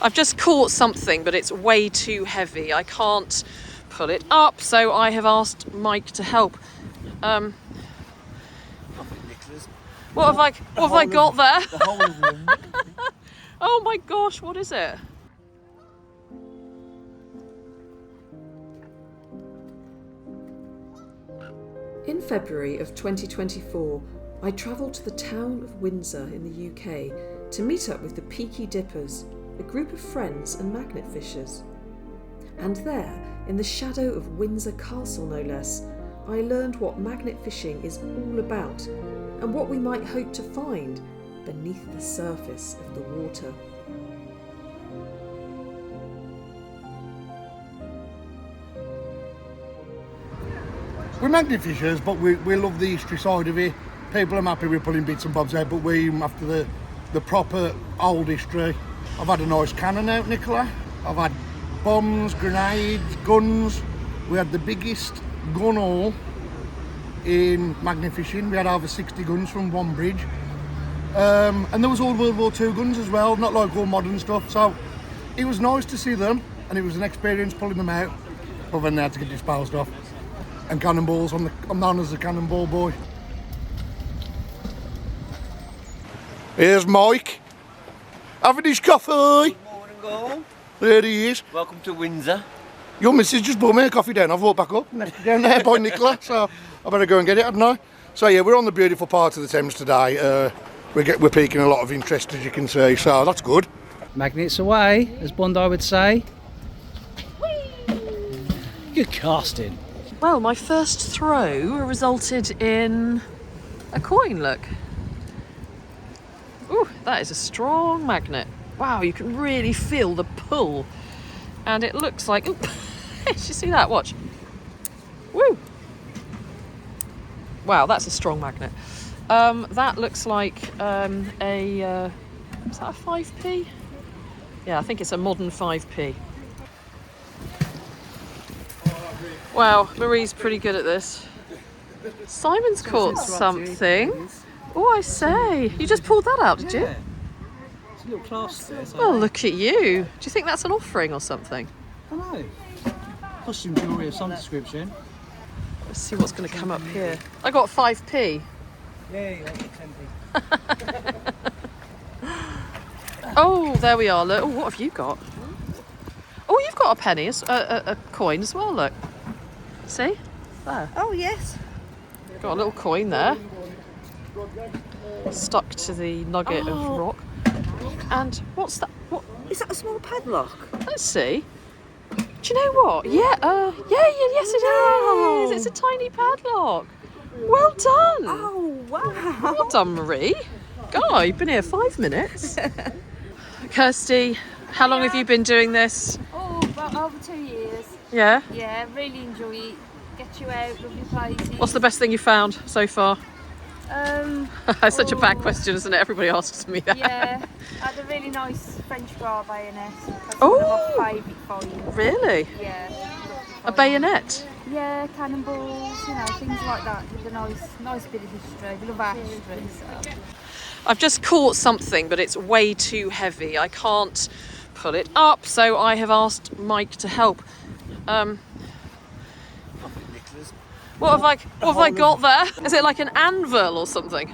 I've just caught something, but it's way too heavy. I can't pull it up, so I have asked Mike to help. What have I got there? The whole of them. Oh my gosh, what is it? In February of 2024, I travelled to the town of Windsor in the UK to meet up with the PeakyDippers, a group of friends and magnet fishers. And there, in the shadow of Windsor Castle no less, I learned what magnet fishing is all about and what we might hope to find beneath the surface of the water. We're magnet fishers, but we love the history side of it. People are happy with pulling bits and bobs out, but we after the proper old history. I've had a nice cannon out, Nicola. I've had bombs, grenades, guns. We had the biggest gun haul in magnet fishing. We had over 60 guns from one bridge. And there was all World War II guns as well, not like all modern stuff. So it was nice to see them, and it was an experience pulling them out. But then they had to get disposed of. And cannonballs, I'm known as the cannonball boy. Here's Mike, having his coffee. Good morning, all. There he is. Welcome to Windsor. Your missus just brought me a coffee down. I've walked back up, left it down there by Nicola, so I better go and get it, hadn't I? So yeah, we're on the beautiful part of the Thames today. We're piquing a lot of interest, as you can see, so that's good. Magnets away, as Bondi would say. Good casting. Well, my first throw resulted in a coin, look. Ooh, that is a strong magnet. Wow, you can really feel the pull. And it looks like, ooh, did you see that? Watch. Woo! Wow, that's a strong magnet. That looks like is that a 5p? Yeah, I think it's a modern 5p. Wow, Marie's pretty good at this. Simon's caught something. Oh, I say. You just pulled that out, did you? It's a little class there. So Well, look at you. Do you think that's an offering or something? I don't know. Costume jewellery of some description. Let's see what's going to come up here. I got 5p. Yeah, you got 10p. Oh, there we are. Look. Oh, what have you got? Oh, you've got a penny, a coin as well. Look. See? There. Oh yes. Got a little coin there. Stuck to the nugget of rock. And what's that? What? Is that a small padlock? Let's see. Do you know what? Yeah. Yes, it is. It's a tiny padlock. Well done. Oh wow. Well done, Marie. God, you've been here 5 minutes. Kirsty, how long have you been doing this? Oh, about over 2 years. Yeah. Yeah, really enjoy it. Get you out, lovely places. What's the best thing you found so far? It's such a bad question, isn't it? Everybody asks me that. Yeah, I had a really nice French bar bayonet. That's Oh. one of my favourite finds. Really? Yeah. A bayonet? Yeah, cannonballs, things like that with a nice bit of history. We love our history, so. I've just caught something, but it's way too heavy. I can't pull it up, so I have asked Mike to help. What have I got there? Is it like an anvil or something?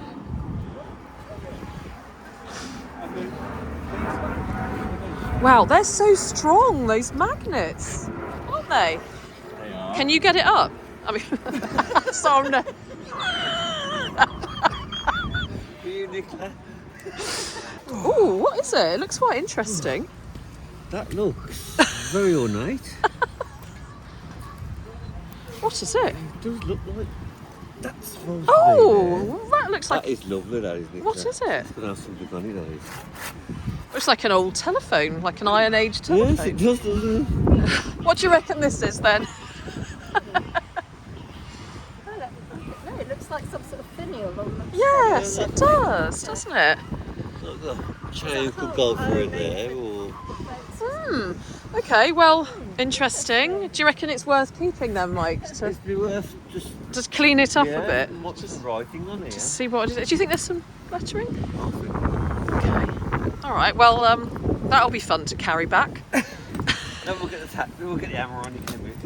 Wow, they're so strong, those magnets, aren't they? They are. Can you get it up? I mean, so no. For you, Nicola. Ooh, what is it? It looks quite interesting. That looks very ornate. What is it? It does look like that's supposed Oh, to be well, that looks there. like... That is lovely, that is, Nicola. What is it? It's going to have something on it, that is. Looks like an old telephone, like an Iron Age telephone. Yes, it does, doesn't it? What do you reckon this is then? No, it looks like some sort of finial on the Yes, it does, doesn't it? Like a chain could go for it there, or... Okay, well, interesting. Do you reckon it's worth keeping then, Mike? To It'd be worth just clean it up yeah, a bit? What's the writing on it? Just see what it is. Do you think there's some lettering? Okay. All right, well, That'll be fun to carry back. Then we'll get the hammer on. You can move.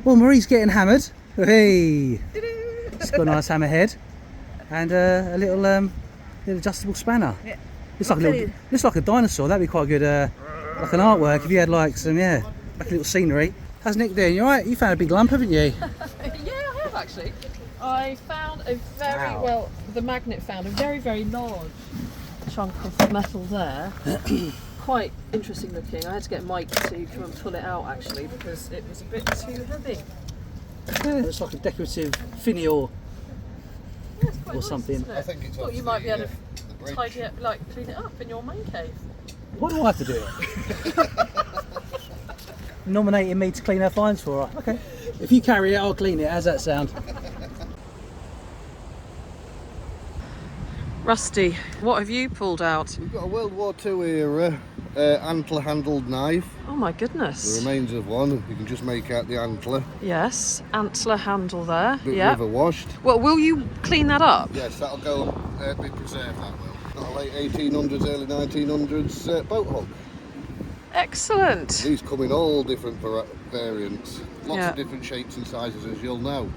Well, Marie's getting hammered. Hey! It's got a nice hammer head and a little adjustable spanner. Yeah. Looks like a dinosaur. That'd be quite good, like an artwork if you had like some like a little scenery. How's Nick doing? You alright? You found a big lump, haven't you? Yeah, I have actually. I found a the magnet found a very, very large chunk of metal there. Quite interesting looking. I had to get Mike to come and pull it out actually because it was a bit too heavy. Yeah, it looks like a decorative finial Yeah, it's quite or nice, something. isn't it? I think it's Thought you might be able to tidy it, clean it up in your man cave. Why do I have to do it? Nominating me to clean her finds for her. Okay. If you carry it, I'll clean it. How's that sound? Rusty, what have you pulled out? We've got a World War II era antler-handled knife. Oh my The goodness. remains of one. You can just make out the antler. Yes, antler handle there. Bit Yeah. river washed. Well, will you clean that up? Yes, that'll go be preserved. That will. Got a late 1800s, early 1900s boat hook. Excellent. These come in all different variants, lots Yeah. of different shapes and sizes, as you'll know.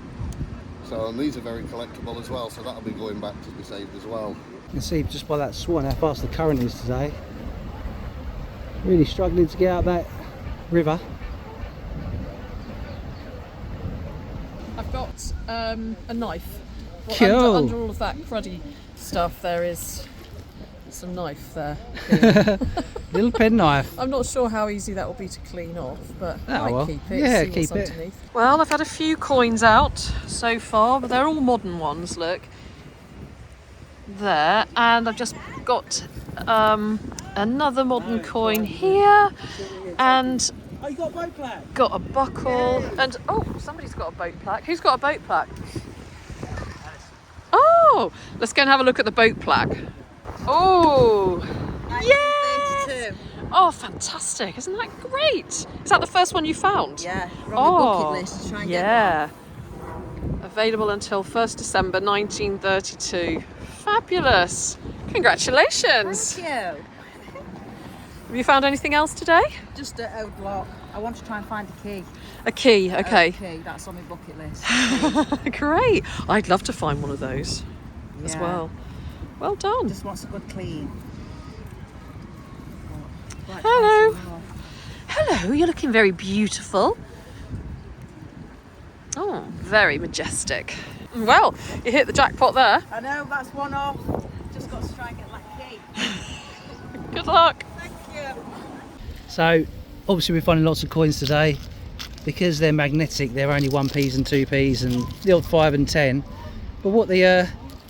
So, and these are very collectible as well. So that'll be going back to be saved as well. You can see just by that swan how fast the current is today. Really struggling to get out that river. I've got a knife. Well, Cool. under all of that cruddy stuff, there is some knife there. Little pen knife. I'm not sure how easy that will be to clean off, but I Oh, might well. keep it. Yeah, see keep what's it. underneath. Well, I've had a few coins out so far, but they're all modern ones. Look there, and I've just got another modern coin here, and Oh, you got a boat plaque? got a buckle, and oh, somebody's got a boat plaque. Who's got a boat plaque? Oh, let's go and have a look at the boat plaque. Oh, yes! Oh, fantastic! Isn't that great? Is that the first one you found? Yeah, we're on the bucket list to try and get yeah. Available until 1st December 1932. Fabulous! Congratulations! one. Thank you. Have you found anything else today? Just an old lock. I want to try and find a key. A key, okay. Okay, that's on my bucket list. Great! I'd love to find one of those as Yeah. well. Well done. Just wants a good clean. Right, Hello. try some more. Hello, you're looking very beautiful. Oh, very majestic. Well, you hit the jackpot there. I know, that's one off. Just got to try and get that key. Good luck. Thank you. So, obviously we're finding lots of coins today. Because they're magnetic, they're only 1p's and 2p's and the odd 5 and 10. But what the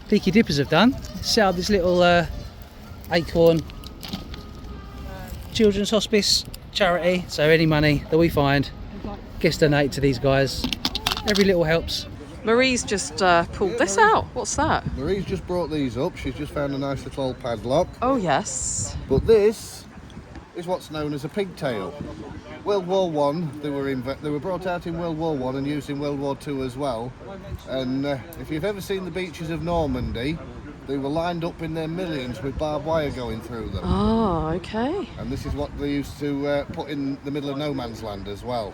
PeakyDippers have done, set up this little Acorn Children's Hospice charity. So any money that we find gets donated to these guys. Every little helps. Marie's just pulled this out. What's that? Marie's just brought these up. She's just found a nice little old padlock. Oh, yes. But this is what's known as a pigtail. World War One, they were brought out in World War One and used in World War Two as well. And if you've ever seen the beaches of Normandy, they were lined up in their millions with barbed wire going through them. Oh, okay. And this is what they used to put in the middle of no man's land as well.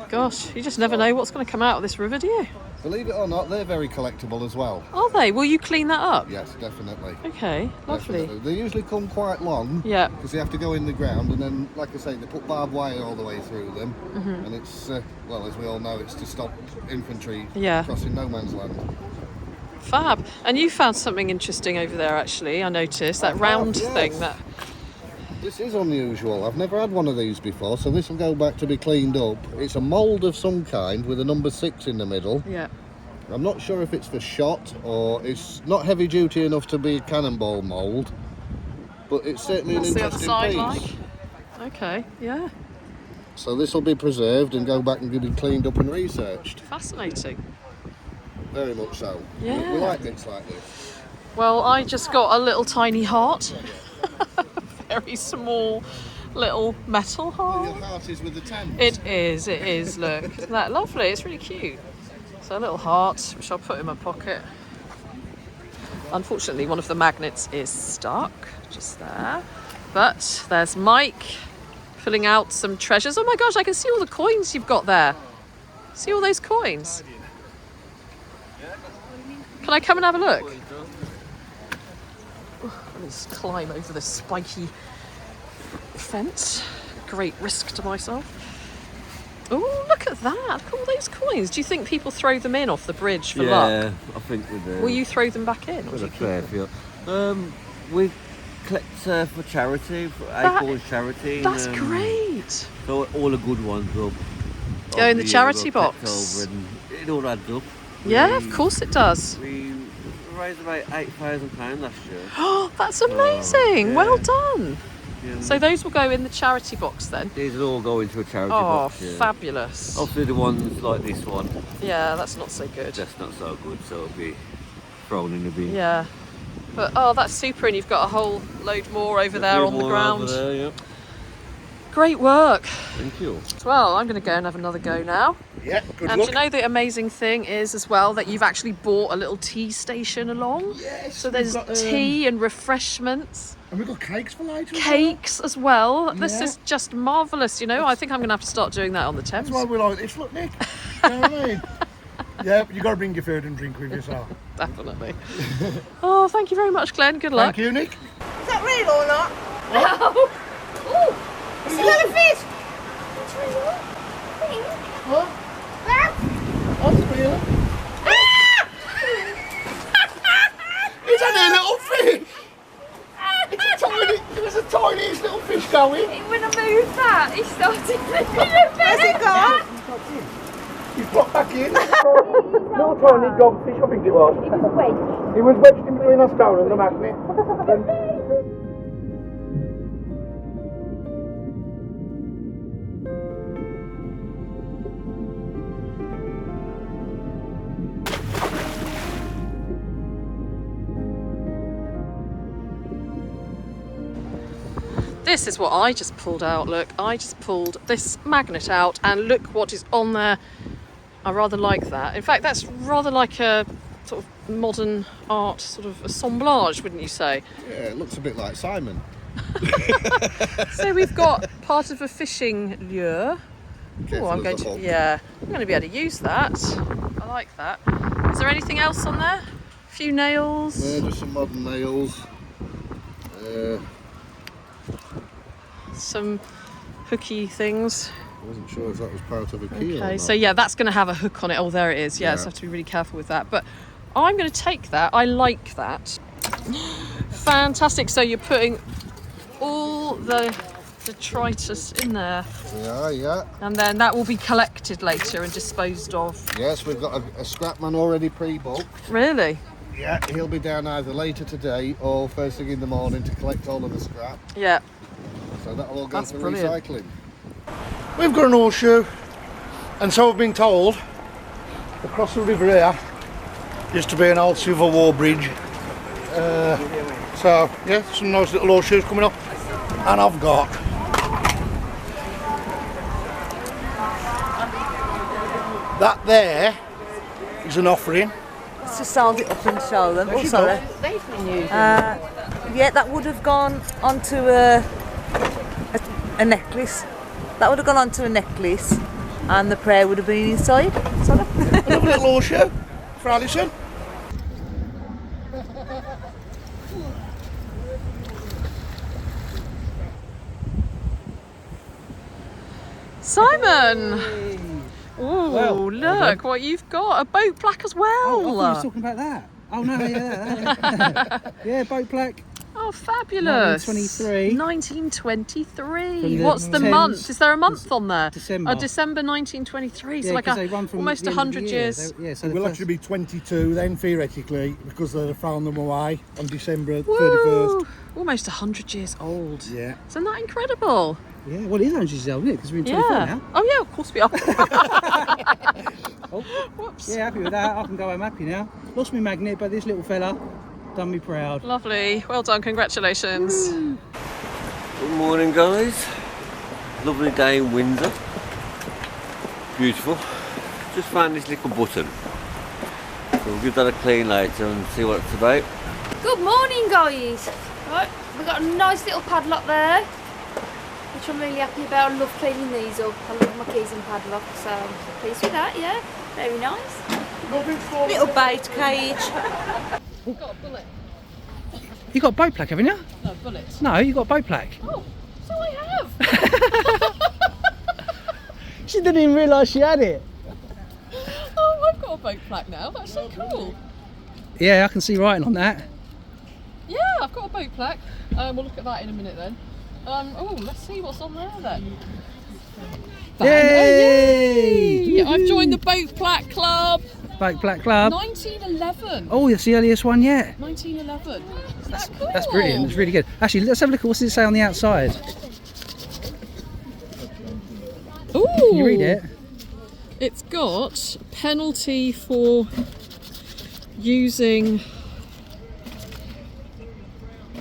Gosh, you just never know what's going to come out of this river, do you? Believe it or not, they're very collectible as well. Are they? Will you clean that up? Yes, definitely. Okay, lovely. Definitely. They usually come quite long. Yeah. Because they have to go in the ground, and then, like I say, they put barbed wire all the way through them. And it's, well, as we all know, it's to stop infantry Yeah. crossing no man's land. Fab. And you found something interesting over there, actually, I noticed. That I have, round yes. thing. That. This is unusual. I've never had one of these before, so this will go back to be cleaned up. It's a mould of some kind with a number 6 in the middle. Yeah. I'm not sure if it's for shot or it's not heavy duty enough to be a cannonball mould, but it's certainly What's an the other interesting side piece. like? Okay, yeah. So this will be preserved and go back and be cleaned up and researched. Fascinating. Very much so. Yeah. We like bits like this. Well, I just got a little tiny heart. Very small little metal heart. Your heart is with the tent. It is, look. Isn't that lovely? It's really cute. So a little heart, which I'll put in my pocket. Unfortunately, one of the magnets is stuck, just there. But there's Mike pulling out some treasures. Oh my gosh, I can see all the coins you've got there. See all those coins? Can I come and have a look? Let's climb over this spiky fence. Great risk to myself. Oh, look at that. Look at all those coins. Do you think people throw them in off the bridge for luck? Yeah, I think we do. Will you throw them back in? Or Got do a you keep fair them? few. We collect for charity, for Acorns charity. That's great. So all the good ones will Go in the charity we'll collect box. over and it all adds up. Yeah, of course it does. We raised about £8,000 last year. Oh, that's amazing. yeah. Well done. Yeah. So those will go in the charity box then? These will all go into a charity Oh, box. Yeah. fabulous. Obviously the ones like this one, Yeah, that's not so good. that's not so good, so it'll be thrown in the bin. Yeah. But, oh, that's super. And you've got a whole load more over there on the More ground. over there, yeah. Great work. Thank you. Well, I'm going to go and have another go now. Yeah, good And luck. you know the amazing thing is as well that you've actually bought a little tea station along. Yes, So we've there's got, tea and refreshments, And we've got cakes for later. as well. cakes as well. This Yeah. is just marvellous, you know. I think I'm going to have to start doing that on the Thames. That's why we like this. Look, Nick. You know what I mean? Yeah, you got to bring your food and drink with you, so. Definitely. Oh, thank you very much, Glenn. Good luck. Thank you, Nick. Is that real or not? No. Oh, it's another fish. It's real. What? That's real. It's a little fish. It was the tiniest little fish going. When I moved that, he started moving. Where's it gone? He's popped back in. Little tiny dogfish, I think it was. It was wedged. He was wedged in between a stone and the magnet. This is what I just pulled out. Look, I just pulled this magnet out and look what is on there. I rather like that. In fact, that's rather like a sort of modern art sort of assemblage, wouldn't you say? Yeah, it looks a bit like Simon. So we've got part of a fishing lure. Careful Oh, I'm of going the to, hook. yeah, I'm going to be able to use that. I like that. Is there anything else on there? A few nails. Just some modern nails. Some hooky things. I wasn't sure if that was part of a key or Okay, not. so yeah, that's going to have a hook on it. Oh, there it is. Yeah, Yeah. so I have to be really careful with that. But I'm going to take that. I like that. Fantastic. So you're putting all the detritus in there, Yeah. and then that will be collected later and disposed of. Yes, we've got a scrap man already pre-booked. Really? Yeah, he'll be down either later today or first thing in the morning to collect all of the scrap. Yeah. So that'll all go That's for brilliant. recycling. We've got an horseshoe, and so I've been told, across the river here used to be an old Civil War bridge. So yeah, some nice little horseshoes coming up, and I've got that there is an offering. To sound it up and show them. There Oh, you sorry. Yeah, that would have gone onto a necklace. That would have gone onto a necklace, and the prayer would have been inside. Sorry. Another little horseshoe for Alison. Simon! Ooh, Well, look what you've got. A boat plaque as well. Oh, I thought you were talking about that. Oh no, yeah. Yeah, boat plaque. Oh, fabulous. 1923. 1923. From the What's the Thames. month? Is there a month on there? December. Oh, December 1923. So Yeah, like 'cause they run from almost the end of the 100 year. years. Yeah, so the We'll first- actually be 22 then, theoretically, because they found them away on December Woo! 31st. Almost 100 years old. Yeah. Isn't that incredible? Yeah, well, it is 100 years old, isn't it? Because we're in 24 Yeah. now. Oh yeah, of course we are. Oh, Whoops. yeah, happy with that. I can go home happy now. Lost my magnet, but this little fella done me proud. Lovely. Well done. Congratulations. Good morning, guys. Lovely day in Windsor. Beautiful. Just found this little button. So we'll give that a clean later and see what it's about. Good morning, guys. Right, We've got a nice little padlock there, which I'm really happy about. I love cleaning these up. I love my keys and padlock, so I'm pleased with that, yeah. Very nice. Little bait cage. Got a bullet. You got a boat plaque, haven't you? No, bullets. No, you got a boat plaque. Oh, so I have. She didn't even realise she had it. Oh, I've got a boat plaque now. That's so cool. Yeah, I can see writing on that. Yeah, I've got a boat plaque. We'll look at that in a minute then. Oh, let's see what's on there then. Yay! Yay! I've joined the boat plaque club. Boat plaque club. 1911. Oh, that's the earliest one yet. 1911. Isn't that cool? That's brilliant. It's really good. Actually, let's have a look at what's it say on the outside. Ooh. Can you read it? It's got penalty for using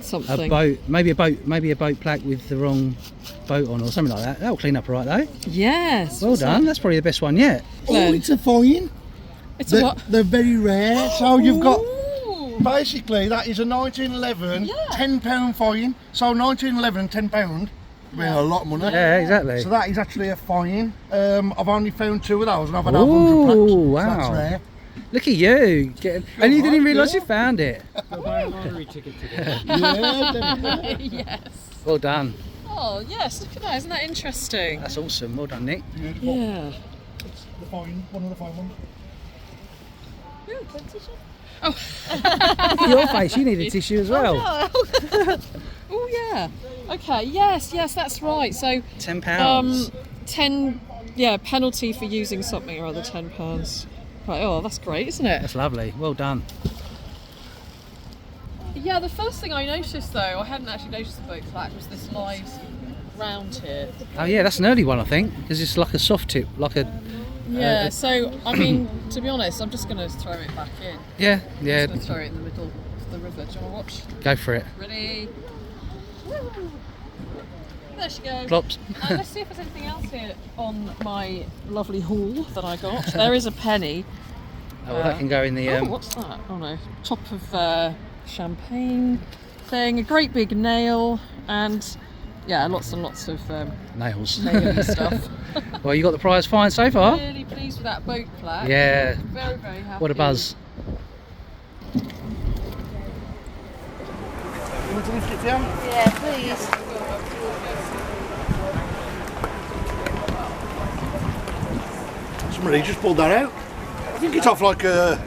something. A boat, maybe a boat plaque with the wrong boat on or something like that. That'll clean up all right though. Yes. Well done. That's probably the best one yet. Oh, it's a fine. It's a what? They're very rare. So you've got, Ooh. basically, that is a 1911 £10 fine. So 1911 £10, I mean, a lot of money. Yeah, exactly. So that is actually a fine. I've only found 2 of those and I've had 100 plaques. Ooh, wow. So that's rare. Look at you. And you didn't realise you found it. I'll buy a lottery ticket today. Yeah, definitely. Yes. Well done. Oh, yes, look at that. Isn't that interesting? That's awesome. Well done, Nick. Yeah. It's the fine, one of the fine ones. Your face, you need a tissue as well. Oh, yeah. Okay, yes, that's right. So, £10. 10, penalty for using something or other, £10. Right, oh, that's great, isn't it? That's lovely. Well done. Yeah, the first thing I noticed though, I hadn't actually noticed the boat plaque, was this live round here. Oh yeah, that's an early one I think, because it's like a soft tip, like a... Yeah, so, I mean, to be honest, I'm just going to throw it back in. Yeah, I'm just going to yeah. throw it in the middle of the river. Do you want to watch? Go for it. Ready? Woo. There she goes. Plops. Let's see if there's anything else here on my lovely haul that I got. There is a penny. Oh, well, that can go in the... Oh, what's that? Oh no. Top of champagne thing, a great big nail, and yeah, lots and lots of nails. nail stuff. Well, you got the prize fine so far. Really pleased with that boat plaque. Yeah. Very, very happy. What a buzz. You want to lift it down? Yeah, please. Somebody just pulled that out. I think it's off like a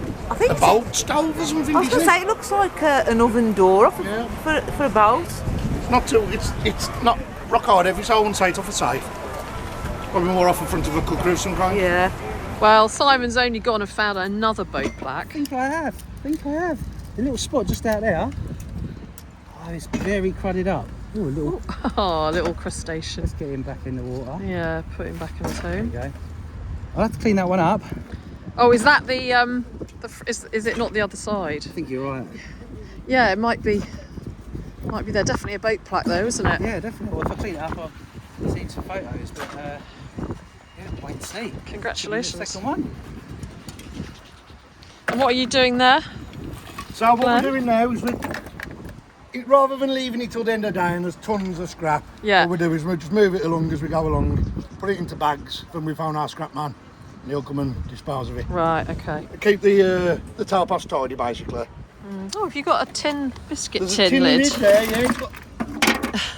boat stove or something. I was going to say, it looks like an oven door off for a boat. It's not too. It's not rock hard heavy, so I wouldn't say it's off a safe. It's probably more off the front of a cooker of some kind. Yeah. Well, Simon's only gone and found another boat plaque. I think I have. The little spot just out there. Oh, it's very crudded up. Ooh, a little... Oh, a little crustacean. Let's get him back in the water. Yeah, put him back in his home. There you go. I'll have to clean that one up. Oh, is that the is it not the other side? I think you're right. Yeah, it might be. Might be there. Definitely a boat plaque though, isn't it? Yeah, definitely. Well, if I clean it up, I'll see some photos, but yeah, wait and see. Congratulations. The second one. And what are you doing there? So what Glen? we're doing now is rather than leaving it till the end of the day and there's tons of scrap, Yeah. what we do is we just move it along as we go along, put it into bags, then we found our scrap man, and he'll come and dispose of it. Right. Okay. Keep the tailpass tidy, basically. Oh, have you got a tin biscuit There's tin a tin lid? in it there, yeah, it's got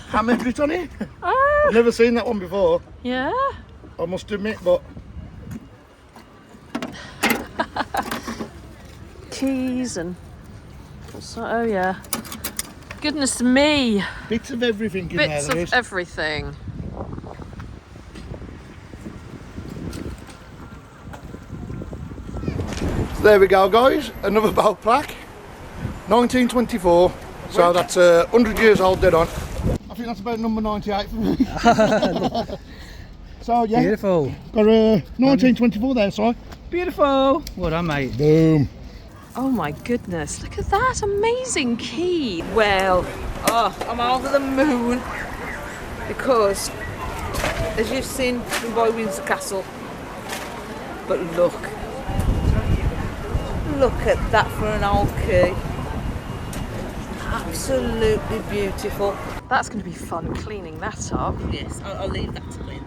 hammer grit on it. Ah, I've never seen that one before, yeah. I must admit, but Keys and. So, oh yeah. Goodness me. bits of everything in Bits there. of everything. There we go, guys, another boat plaque, 1924, so that's 100 years old dead on. I think that's about number 98 for me. So yeah, Beautiful. got a 1924 there, sorry. Beautiful. Well done, mate. Boom. Oh my goodness! Look at that amazing key. Well, I'm over the moon because, as you've seen, from by Windsor Castle. But look at that for an old key. absolutely beautiful. That's going to be fun cleaning that up. Yes, I'll leave that to Lynn.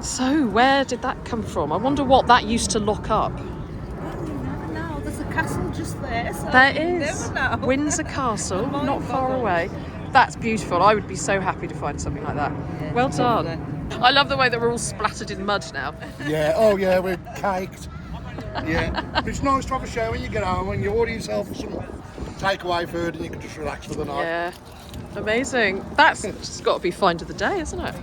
So, where did that come from? I wonder what that used to lock up. No, there's a castle just there. So There you is never know. Windsor Castle, My not far God. away. That's beautiful. I would be so happy to find something like that. Yeah, Well done. lovely. I love the way that we're all splattered in mud now. Yeah, oh yeah, we're caked. Yeah, but it's nice to have a shower when you get home and you order yourself some takeaway food and you can just relax for the night. Yeah, amazing. That's just got to be find of the day, isn't it?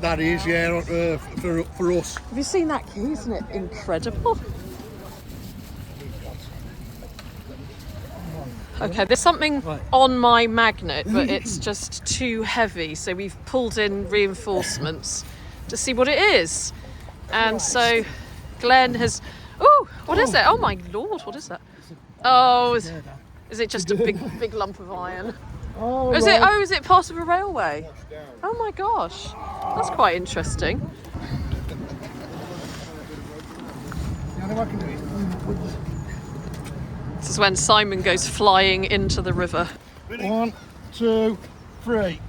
That is, yeah, for us. Have you seen that key? Isn't it incredible? Okay, there's something on my magnet, but it's just too heavy, so we've pulled in reinforcements to see what it is. And so Glen has... Oh, what is it? Oh my lord, what is that? Oh, is it just a big lump of iron? Is it part of a railway? Oh my gosh, that's quite interesting. This is when Simon goes flying into the river. 1, 2, 3.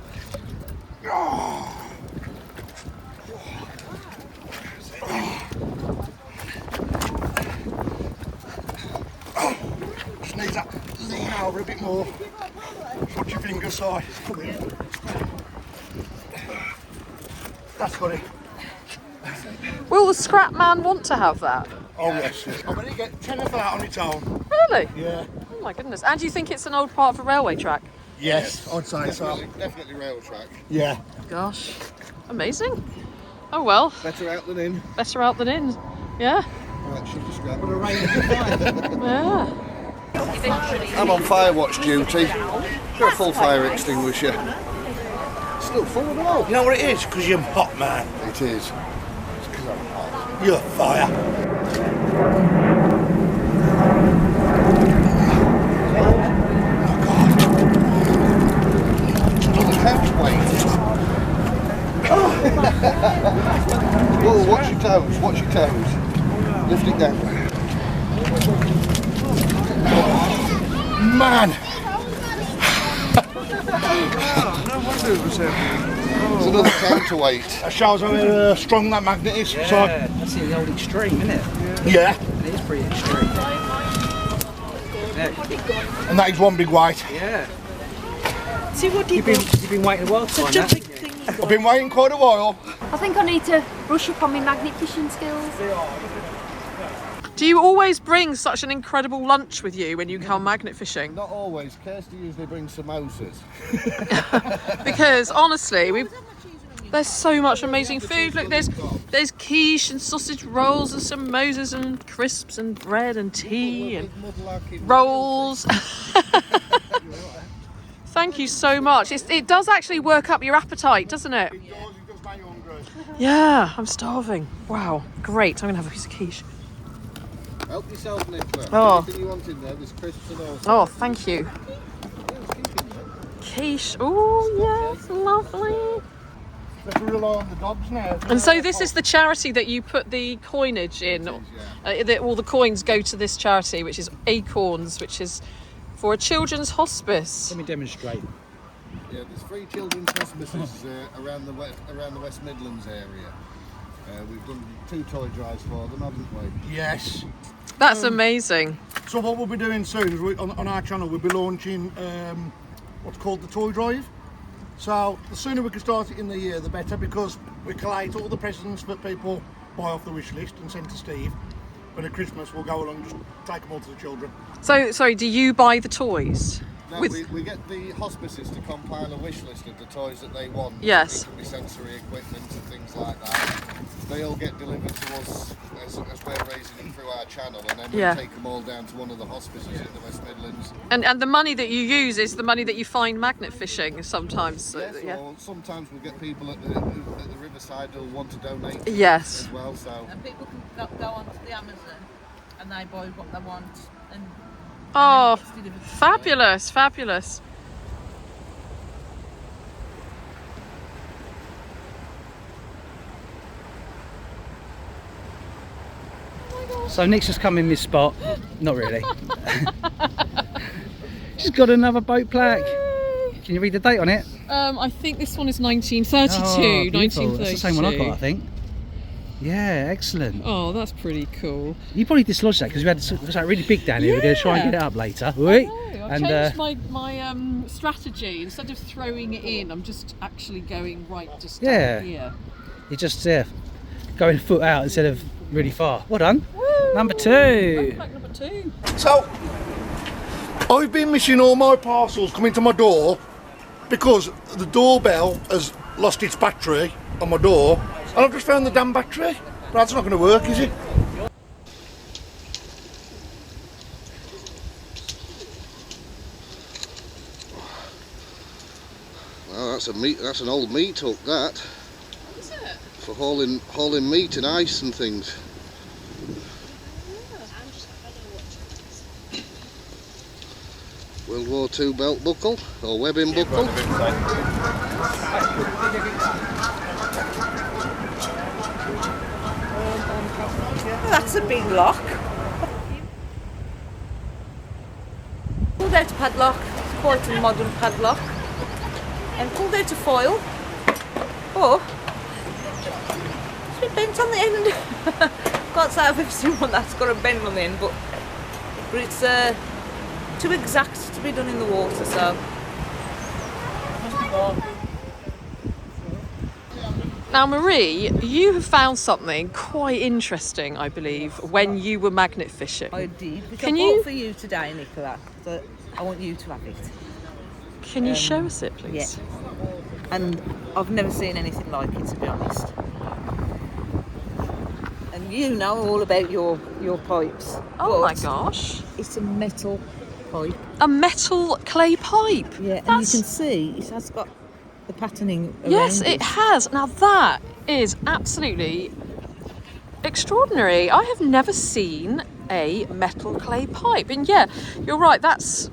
Just need that lean over a bit more. Watch your finger side. That's got it. Will the scrap man want to have that? Oh yes. I'm going to get 10 of that on its own. Really? Yeah. Oh my goodness. And do you think it's an old part of a railway track? Yes, I'd say so. Definitely rail track. Yeah. Gosh. Amazing. Oh well. Better out than in. Better out than in. Yeah. Right, she's just grabbed Yeah. I'm on fire watch duty. Got a full fire extinguisher. Still full of all. You know what it is? Because you're hot, man. It is. It's because I'm hot. You're fire. Whoa, watch your toes, watch your toes. Lift it down. Man! No wonder it was heavy. It's another counterweight. That shows how strong that magnet is. Yeah, that's the old extreme, isn't it? Yeah. It is pretty extreme. Yeah. And that is one big weight. Yeah. See what You've been waiting a while to find Such a that. big thing. I've been waiting quite a while. I think I need to brush up on my magnet fishing skills. Do you always bring such an incredible lunch with you when you come magnet fishing? Not always. Kirsty usually brings samosas. Because honestly, there's so much amazing food. Look, there's quiche and sausage rolls and samosas and crisps and bread and tea and rolls. Thank you so much. It does actually work up your appetite, doesn't it? Yeah, I'm starving. Wow, great. I'm gonna have a piece of quiche. Help yourself, Nicola. Oh. Anything you want in there, there's crisps and all. Oh, thank you. Quiche. Oh, yes, lovely. Let's rely on the dogs now. And so this is the charity that you put the coinage in. All the coins go to this charity, which is Acorns, which is for a children's hospice. Let me demonstrate. Yeah, there's 3 children's hospices around the West Midlands area. We've done 2 toy drives for them, haven't we? Yes. That's amazing. So what we'll be doing soon is on our channel we'll be launching what's called the toy drive. So the sooner we can start it in the year the better, because we collate all the presents that people buy off the wish list and send to Steve. But at Christmas we'll go along and just take them all to the children. So, sorry, do you buy the toys? No, we get the hospices to compile a wish list of the toys that they want. Yes. It can be sensory equipment and things like that. They all get delivered to us as we're raising them through our channel, and then we take them all down to one of the hospices in the West Midlands. And the money that you use is the money that you find magnet fishing sometimes. Yes, or sometimes we'll get people at the riverside who'll want to donate Yes. as well. So And people can go onto the Amazon and they buy what they want. And Oh, it's delivered to them. fabulous, fabulous. So Nick's just come in this spot. Not really. She's got another boat plaque. Can you read the date on it? I think this one is 1932. Oh, beautiful. 1932. That's the same one I got, I think. Yeah, excellent. Oh, that's pretty cool. You probably dislodged that because we had something really big down here. We're going to try and get it up later. I've changed my strategy. Instead of throwing it in, I'm just actually going just down here. You're just going foot out instead of really far. Well done. Woo! Number 2. Back number 2. So, I've been missing all my parcels coming to my door because the doorbell has lost its battery on my door, and I've just found the damn battery. But that's not going to work, is it? Well, that's an old meat hook, that. Is it? For hauling meat and ice and things. World War II belt buckle or webbing buckle. That's a big lock. Pulled out a padlock, it's quite a modern padlock. And pulled out a foil. Oh, it's a bit bent on the end. Can't say I've ever seen one that's got a bend on the end, but it's too exact to be done in the water, so. Now, Marie, you have found something quite interesting, I believe, when you were magnet fishing. I did. Can I you? bought for you today, Nicola. So I want you to have it. Can you show us it, please? Yeah. And I've never seen anything like it, to be honest. And you know all about your pipes. Oh my but gosh. It's a metal pipe. A metal clay pipe. Yeah, and you can see it has got the patterning around Yes, it has. Now that is absolutely extraordinary. I have never seen a metal clay pipe. And yeah, you're right, that's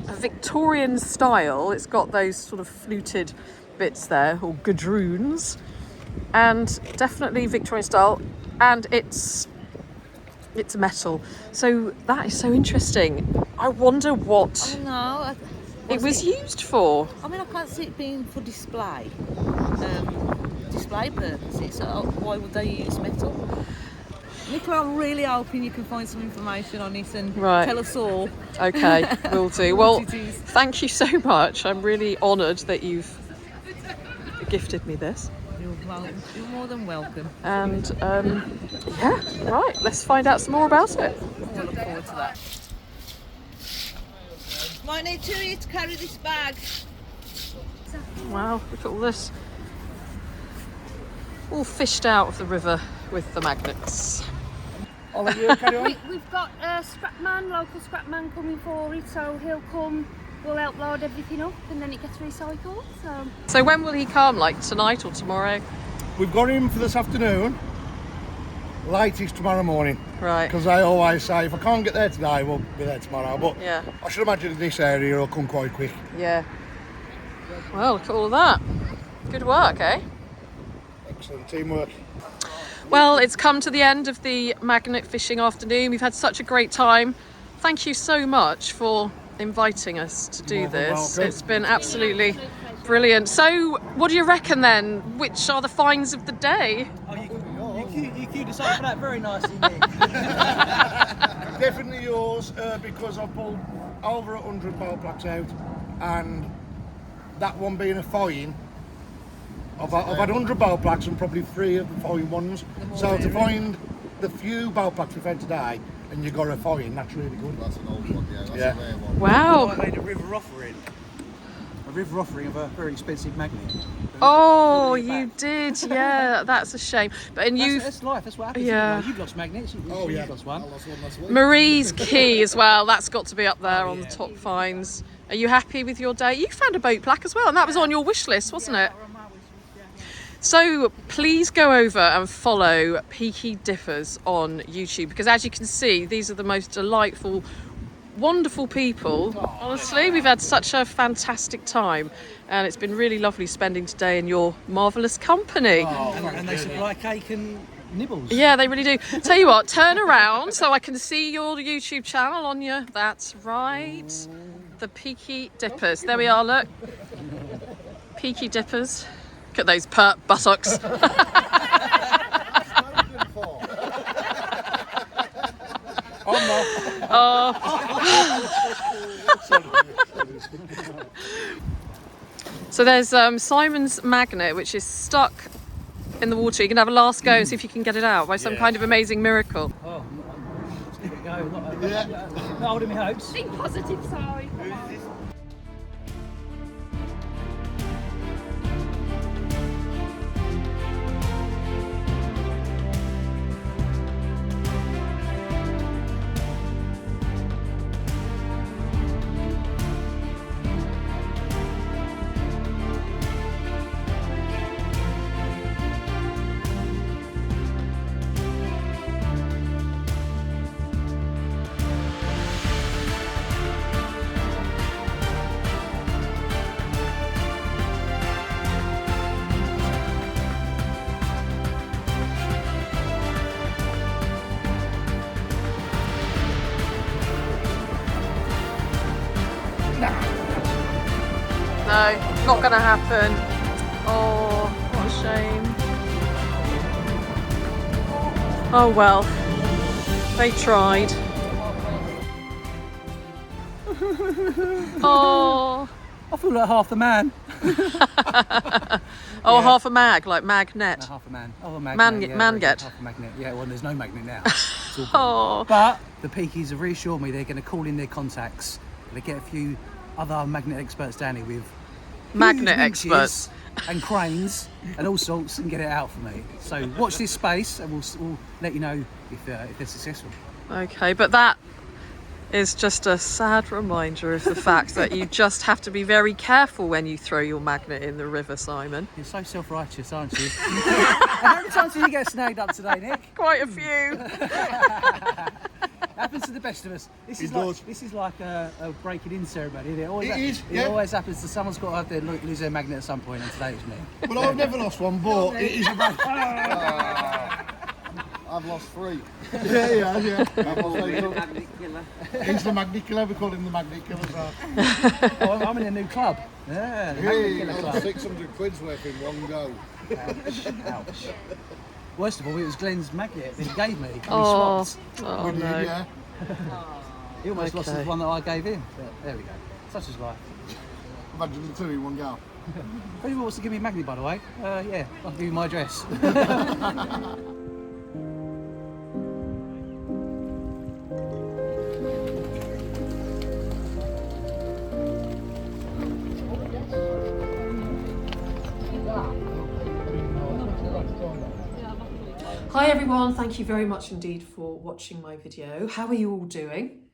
a Victorian style. It's got those sort of fluted bits there, or gadroons, and definitely Victorian style, and it's metal. So that is so interesting. I wonder what it was used for. I mean, I can't see it being for display purposes, so why would they use metal? Nicola, I'm really hoping you can find some information on it and tell us all. Okay, will do. Well, it is. thank you so much. I'm really honoured that you've gifted me this. You're more than welcome. And yeah, right, let's find out some more about it. I look forward to that. Might need 2 of you to carry this bag. Wow, look at all this. All fished out of the river with the magnets. All of you, carry on. We've got a local scrapman coming for it, so he'll come, we'll help load everything up and then it gets recycled. So when will he come, like tonight or tomorrow? We've got him for this afternoon. Latest tomorrow morning. Right. Because I always say if I can't get there today, we'll be there tomorrow. But Yeah. I should imagine in this area it'll come quite quick. Yeah. Well, look at all of that. Good work, eh? Excellent teamwork. Well, it's come to the end of the magnet fishing afternoon. We've had such a great time. Thank you so much for inviting us to do this. Welcome. It's been absolutely brilliant. So, what do you reckon then? Which are the finds of the day? You queued us up for that very nicely, Nick. Definitely yours because I've pulled over 100 bowl plaques out, and that one being a fine. I've had 100 bowl plaques and probably 3 of the fine ones. So to find the few bowl plaques we've had today and you got a fine, that's really good. That's an old one, yeah. That's Yeah. a rare one. Wow. I made a river offering. A river offering of a very expensive magnet. Oh, you did. Yeah, that's a shame. But That's life. That's what happens. Yeah. You've lost magnets. You've lost one. I lost one last week. Marie's key as well. That's got to be up there on the top finds. Are you happy with your day? You found a boat plaque as well, and that was on your wish list, wasn't it? So please go over and follow PeakyDippers on YouTube, because as you can see, these are the most delightful, wonderful people. Honestly, we've had such a fantastic time, and it's been really lovely spending today in your marvellous company. And they supply cake and nibbles. Yeah, they really do. Tell you what, turn around so I can see your YouTube channel on you. That's right. the PeakyDippers. There we are, look. PeakyDippers. Look at those pert buttocks. Oh. So there's Simon's magnet, which is stuck in the water. You can have a last go and see if you can get it out by some kind of amazing miracle. Oh, let's give it a go. Not holding my hopes. Think positive, sorry. No, not going to happen. Oh, what a shame. Oh well, they tried. Oh. I feel like half the man. Oh, half a mag, like magnet. No, half a man. Oh, a magnet. Manget. Half a magnet. Yeah, well, there's no magnet now. Oh. But the Peakies have reassured me they're going to call in their contacts. They get a few other magnet experts down here with Magnet huge winches experts. and cranes and all sorts and get it out for me. So watch this space and we'll let you know if they're successful. Okay, but that is just a sad reminder of the fact that you just have to be very careful when you throw your magnet in the river, Simon. You're so self-righteous, aren't you? How many times did you get snagged up today, Nick? Quite a few. Happens to the best of us. This is like a breaking in ceremony. It always happens to someone's got to have lose their magnet at some point, and today it's me. Well, I've never lost one, but it is a break. I've lost 3. Yeah. I've He's the magnet killer. We call him the magnet killer. Oh, I'm in a new club. Yeah, the magnet killer club. 600 quid's worth in one go. Ouch. Worst of all, it was Glenn's magnet that he gave me. Oh, Swapped. oh no. Yeah. He almost lost the one that I gave him. But there we go. Such is life. Imagine the 2 in one go. If anyone wants to give me a magnet, by the way, yeah, I'll give you my address. Hi everyone, thank you very much indeed for watching my video. How are you all doing?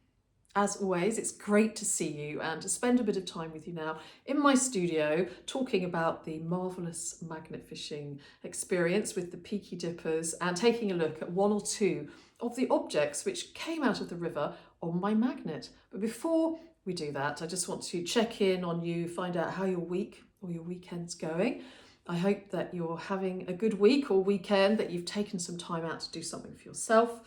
As always, it's great to see you and to spend a bit of time with you now in my studio talking about the marvellous magnet fishing experience with the PeakyDippers and taking a look at 1 or 2 of the objects which came out of the river on my magnet. But before we do that, I just want to check in on you, find out how your week or your weekend's going. I hope that you're having a good week or weekend, that you've taken some time out to do something for yourself,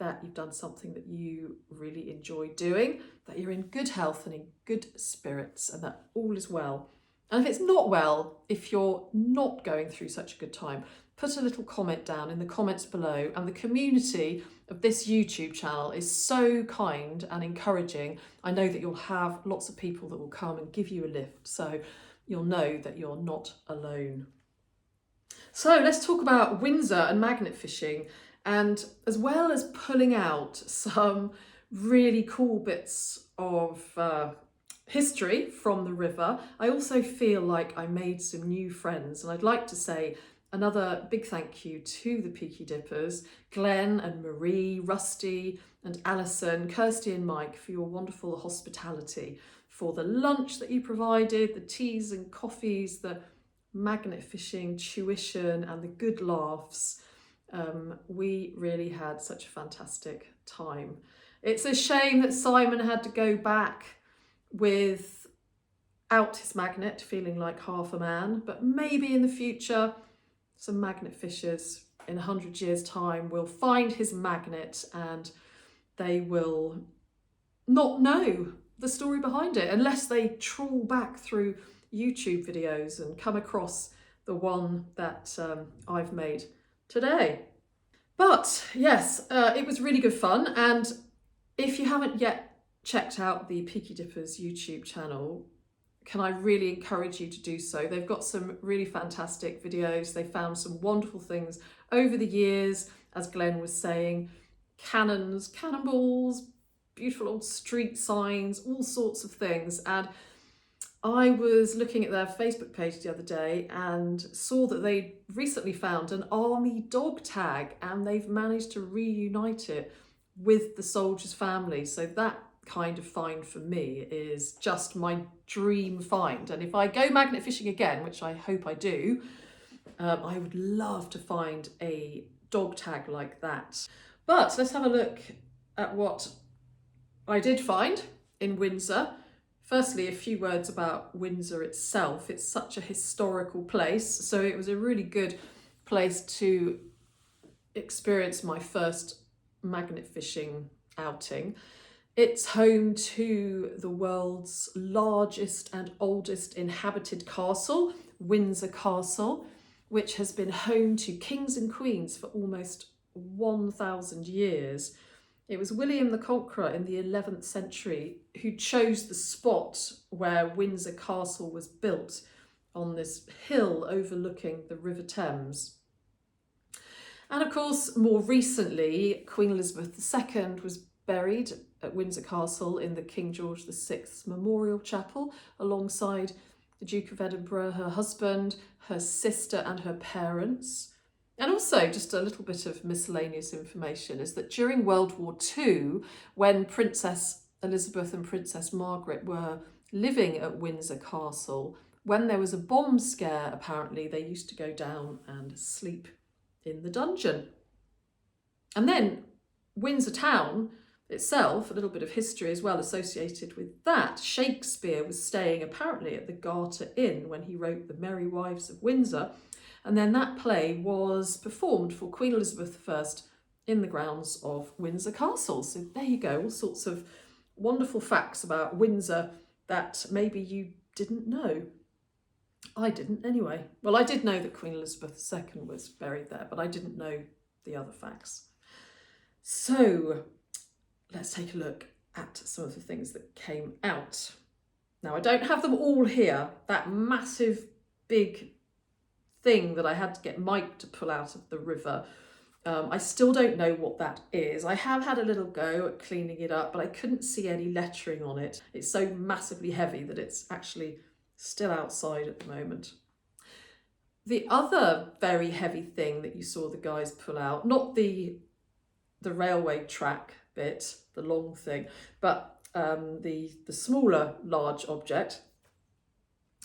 that you've done something that you really enjoy doing, that you're in good health and in good spirits, and that all is well. And if it's not well, if you're not going through such a good time, put a little comment down in the comments below. And the community of this YouTube channel is so kind and encouraging. I know that you'll have lots of people that will come and give you a lift. So you'll know that you're not alone. So let's talk about Windsor and magnet fishing. And as well as pulling out some really cool bits of history from the river, I also feel like I made some new friends. And I'd like to say another big thank you to the PeakyDippers, Glen and Marie, Rusty and Alison, Kirsty and Mike, for your wonderful hospitality, for the lunch that you provided, the teas and coffees, the magnet fishing tuition and the good laughs. We really had such a fantastic time. It's a shame that Simon had to go back without his magnet, feeling like half a man, but maybe in the future, some magnet fishers in 100 years' time will find his magnet and they will not know the story behind it, unless they trawl back through YouTube videos and come across the one that I've made today. But yes, it was really good fun, and if you haven't yet checked out the PeakyDippers YouTube channel, can I really encourage you to do so. They've got some really fantastic videos. They found some wonderful things over the years, as Glen was saying, cannons, cannonballs, beautiful old street signs, all sorts of things. And I was looking at their Facebook page the other day and saw that they recently found an army dog tag, and they've managed to reunite it with the soldier's family. So that kind of find for me is just my dream find. And if I go magnet fishing again, which I hope I do, I would love to find a dog tag like that. But let's have a look at what I did find in Windsor. Firstly, a few words about Windsor itself. It's such a historical place, so it was a really good place to experience my first magnet fishing outing. It's home to the world's largest and oldest inhabited castle, Windsor Castle, which has been home to kings and queens for almost 1,000 years. It was William the Conqueror in the 11th century who chose the spot where Windsor Castle was built, on this hill overlooking the River Thames. And of course, more recently, Queen Elizabeth II was buried at Windsor Castle in the King George VI Memorial Chapel, alongside the Duke of Edinburgh, her husband, her sister and her parents. And also, just a little bit of miscellaneous information is that during World War II, when Princess Elizabeth and Princess Margaret were living at Windsor Castle, when there was a bomb scare, apparently they used to go down and sleep in the dungeon. And then Windsor town itself, a little bit of history as well associated with that. Shakespeare was staying apparently at the Garter Inn when he wrote The Merry Wives of Windsor, and then that play was performed for Queen Elizabeth I in the grounds of Windsor Castle. So there you go, all sorts of wonderful facts about Windsor that maybe you didn't know. I didn't anyway. Well, I did know that Queen Elizabeth II was buried there, but I didn't know the other facts. So let's take a look at some of the things that came out. Now, I don't have them all here. That massive, big thing that I had to get Mike to pull out of the river, I still don't know what that is. I have had a little go at cleaning it up, but I couldn't see any lettering on it. It's so massively heavy that it's actually still outside at the moment. The other very heavy thing that you saw the guys pull out, not the railway track bit, the long thing, but the smaller large object,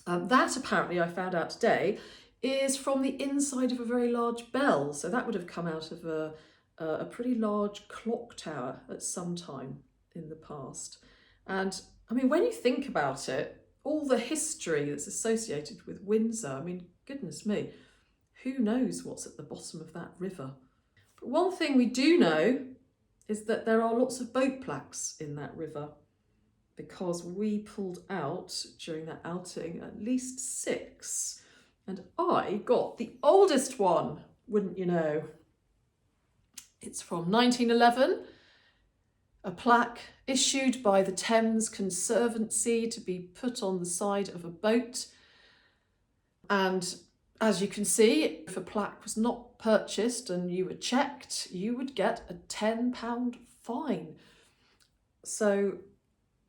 that apparently I found out today is from the inside of a very large bell. So that would have come out of a pretty large clock tower at some time in the past. And I mean, when you think about it, all the history that's associated with Windsor, I mean, goodness me, who knows what's at the bottom of that river? But one thing we do know is that there are lots of boat plaques in that river, because we pulled out during that outing at least 6, and I got the oldest one, wouldn't you know? It's from 1911, a plaque issued by the Thames Conservancy to be put on the side of a boat. And as you can see, if a plaque was not purchased and you were checked, you would get a £10 fine. So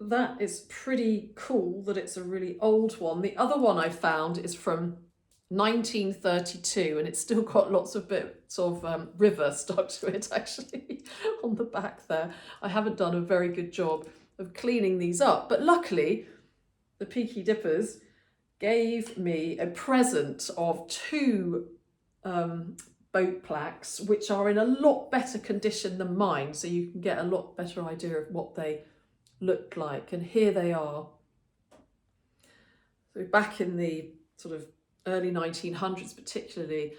that is pretty cool that it's a really old one. The other one I found is from 1932, and it's still got lots of bits of river stuck to it actually on the back there. I haven't done a very good job of cleaning these up, but luckily the PeakyDippers gave me a present of 2 boat plaques, which are in a lot better condition than mine, so you can get a lot better idea of what they look like. And here they are. So back in the sort of early 1900s particularly,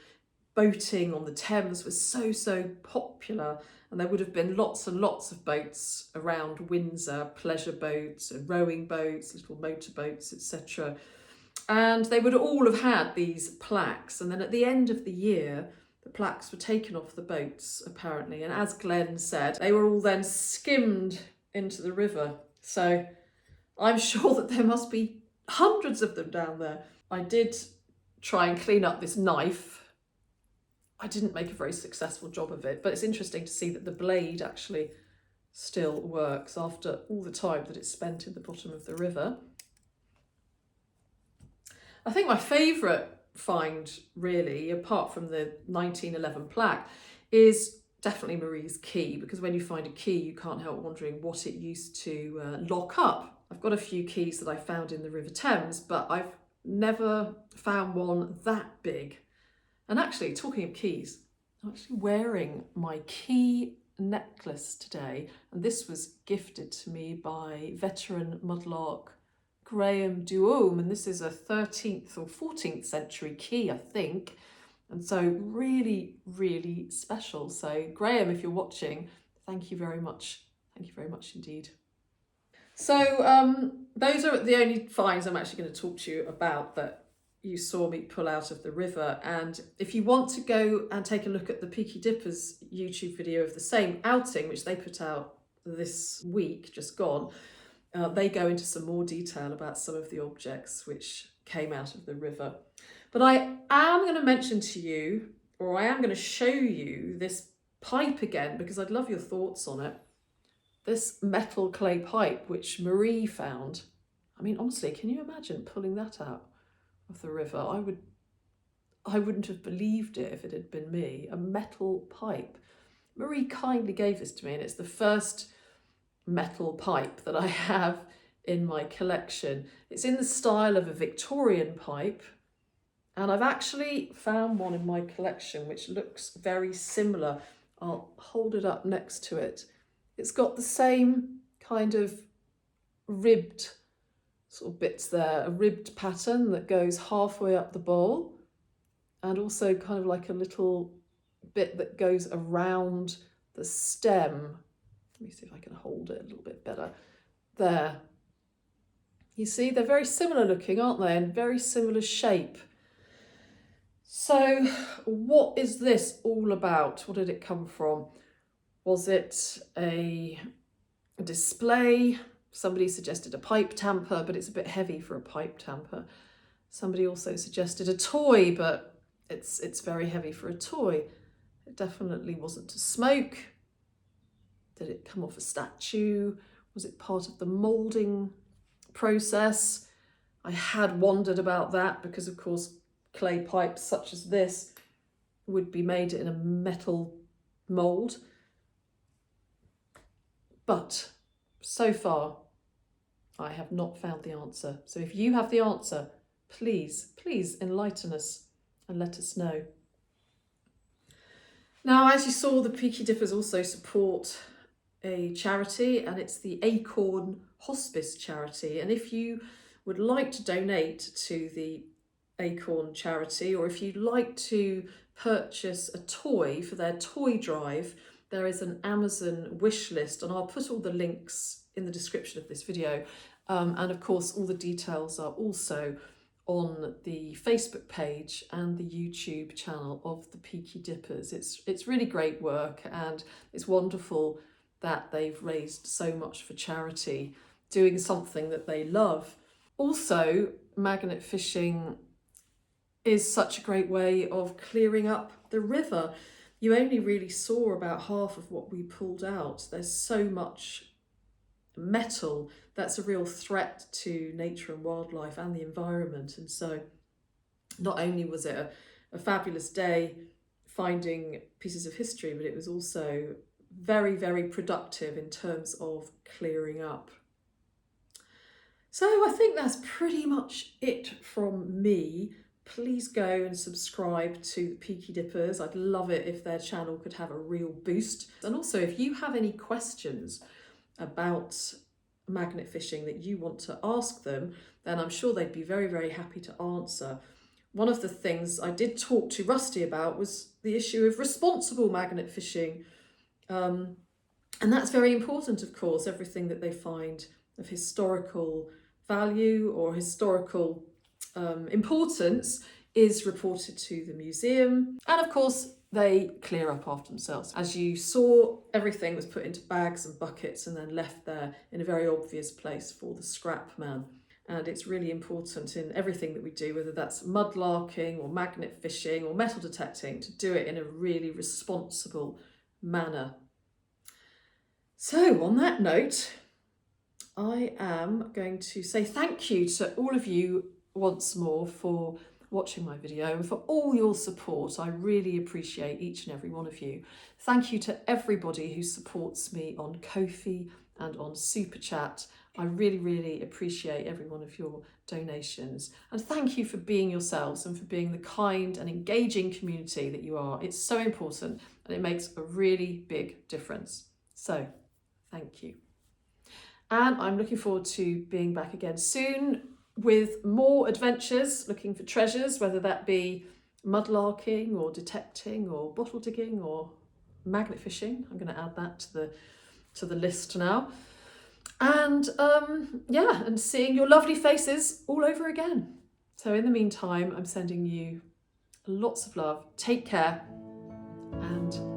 boating on the Thames was so popular, and there would have been lots and lots of boats around Windsor, pleasure boats and rowing boats, little motorboats, etc. And they would all have had these plaques, and then at the end of the year the plaques were taken off the boats apparently, and as Glen said, they were all then skimmed into the river. So I'm sure that there must be hundreds of them down there. I did try and clean up this knife. I didn't make a very successful job of it, but it's interesting to see that the blade actually still works after all the time that it's spent in the bottom of the river. I think my favourite find, really, apart from the 1911 plaque, is definitely Marie's key, because when you find a key you can't help wondering what it used to lock up. I've got a few keys that I found in the River Thames, but I've never found one that big. And actually, talking of keys, I'm actually wearing my key necklace today, and this was gifted to me by veteran mudlark Graham Duome, and this is a 13th or 14th century key, I think, and so really, really special. So Graham, if you're watching, thank you very much. Thank you very much indeed. So those are the only finds I'm actually going to talk to you about that you saw me pull out of the river. And if you want to go and take a look at the PeakyDippers YouTube video of the same outing, which they put out this week, just gone, they go into some more detail about some of the objects which came out of the river. But I am going to mention to you, or I am going to show you this pipe again, because I'd love your thoughts on it. This metal clay pipe which Marie found. I mean, honestly, can you imagine pulling that out of the river? I wouldn't have believed it if it had been me. A metal pipe. Marie kindly gave this to me, and it's the first metal pipe that I have in my collection. It's in the style of a Victorian pipe, and I've actually found one in my collection which looks very similar. I'll hold it up next to it. It's got the same kind of ribbed sort of bits there, a ribbed pattern that goes halfway up the bowl, and also kind of like a little bit that goes around the stem. Let me see if I can hold it a little bit better. There. You see, they're very similar looking, aren't they? And very similar shape. So what is this all about? What did it come from? Was it a display? Somebody suggested a pipe tamper, but it's a bit heavy for a pipe tamper. Somebody also suggested a toy, but it's very heavy for a toy. It definitely wasn't to smoke. Did it come off a statue? Was it part of the moulding process? I had wondered about that because, of course, clay pipes such as this would be made in a metal mould. But so far, I have not found the answer. So if you have the answer, please enlighten us and let us know. Now, as you saw, the PeakyDippers also support a charity, and it's the Acorn Hospice charity. And if you would like to donate to the Acorn charity, or if you'd like to purchase a toy for their toy drive, there is an Amazon wish list, and I'll put all the links in the description of this video. And of course, all the details are also on the Facebook page and the YouTube channel of the PeakyDippers. It's really great work, and it's wonderful that they've raised so much for charity, doing something that they love. Also, magnet fishing is such a great way of clearing up the river. You only really saw about half of what we pulled out. There's so much metal that's a real threat to nature and wildlife and the environment. And so not only was it a fabulous day finding pieces of history, but it was also very, very productive in terms of clearing up. So I think that's pretty much it from me. Please go and subscribe to the PeakyDippers. I'd love it if their channel could have a real boost. And also, if you have any questions about magnet fishing that you want to ask them, then I'm sure they'd be very, very happy to answer. one of the things I did talk to Rusty about was the issue of responsible magnet fishing. And that's very important, of course. Everything that they find of historical value or historical importance is reported to the museum. And of course, they clear up after themselves. As you saw, everything was put into bags and buckets and then left there in a very obvious place for the scrap man. And it's really important in everything that we do, whether that's mudlarking or magnet fishing or metal detecting, to do it in a really responsible manner. So on that note, I am going to say thank you to all of you once more for watching my video and for all your support. I really appreciate each and every one of you. Thank you to everybody who supports me on Ko-fi and on Super Chat. I really, really appreciate every one of your donations. And thank you for being yourselves and for being the kind and engaging community that you are. It's so important and it makes a really big difference. So, thank you. And I'm looking forward to being back again soon with more adventures, looking for treasures, whether that be mudlarking or detecting or bottle digging or magnet fishing. I'm going to add that to the list now. And and seeing your lovely faces all over again. So in the meantime, I'm sending you lots of love. Take care and